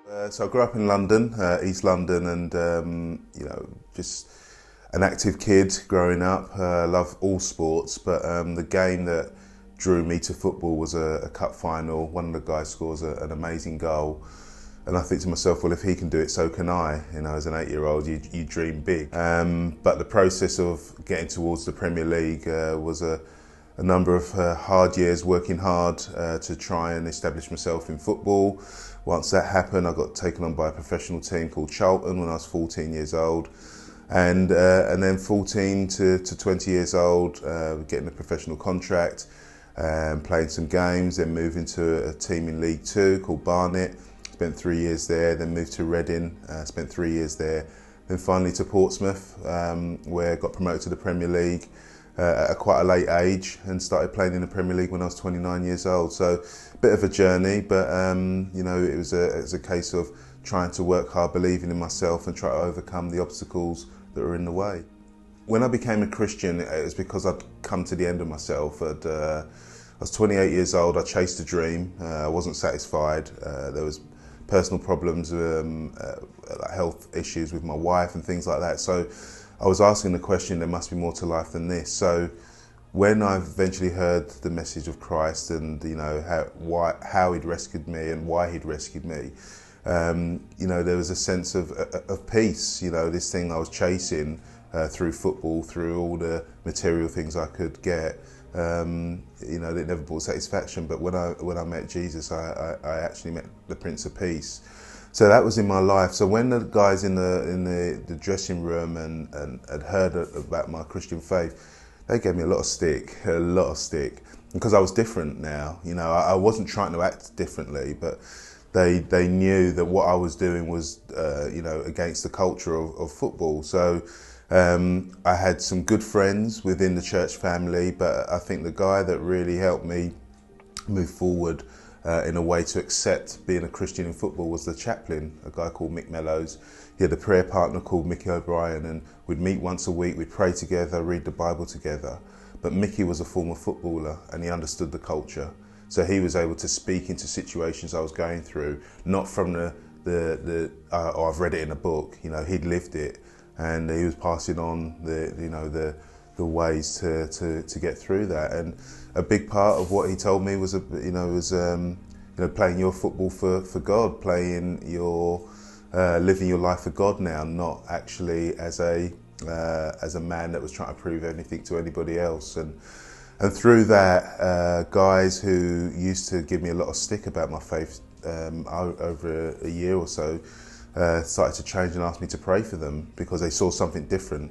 So I grew up in London, East London, and just an active kid growing up. Love all sports, but the game that drew me to football was a cup final. One of the guys scores an amazing goal, and I think to myself, well, if he can do it, so can I. You know, as an 8-year-old, you dream big. But the process of getting towards the Premier League was a number of hard years working hard to try and establish myself in football. Once that happened, I got taken on by a professional team called Charlton when I was 14 years old. And then 14 to 20 years old, getting a professional contract, playing some games, then moving to a team in League Two called Barnet. Spent 3 years there, then moved to Reading, spent 3 years there. Then finally to Portsmouth, where I got promoted to the Premier League at quite a late age and started playing in the Premier League when I was 29 years old. So a bit of a journey, but it was a case of trying to work hard, believing in myself and try to overcome the obstacles that were in the way. When I became a Christian, it was because I'd come to the end of myself. I was 28 years old, I chased a dream, I wasn't satisfied. There was personal problems, health issues with my wife and things like that. So I was asking the question, there must be more to life than this. So when I eventually heard the message of Christ and how he'd rescued me and why he'd rescued me, there was a sense of peace. This thing I was chasing through football, through all the material things I could get, it never brought satisfaction. But when I met Jesus, I actually met the Prince of Peace. So that was in my life. So when the guys in the dressing room and had heard about my Christian faith, they gave me a lot of stick, because I was different now. I wasn't trying to act differently, but they knew that what I was doing was, against the culture of football. So I had some good friends within the church family, but I think the guy that really helped me move forward in a way to accept being a Christian in football was the chaplain, a guy called Mick Mellows. He had a prayer partner called Mickey O'Brien, and we'd meet once a week, we'd pray together, read the Bible together. But Mickey was a former footballer and he understood the culture. So he was able to speak into situations I was going through, not from I've read it in a book. He'd lived it, and he was passing on the ways to get through that. And a big part of what he told me was playing your football for God, playing living your life for God now, not actually as a man that was trying to prove anything to anybody else. And through that, guys who used to give me a lot of stick about my faith over a year or so started to change and ask me to pray for them because they saw something different.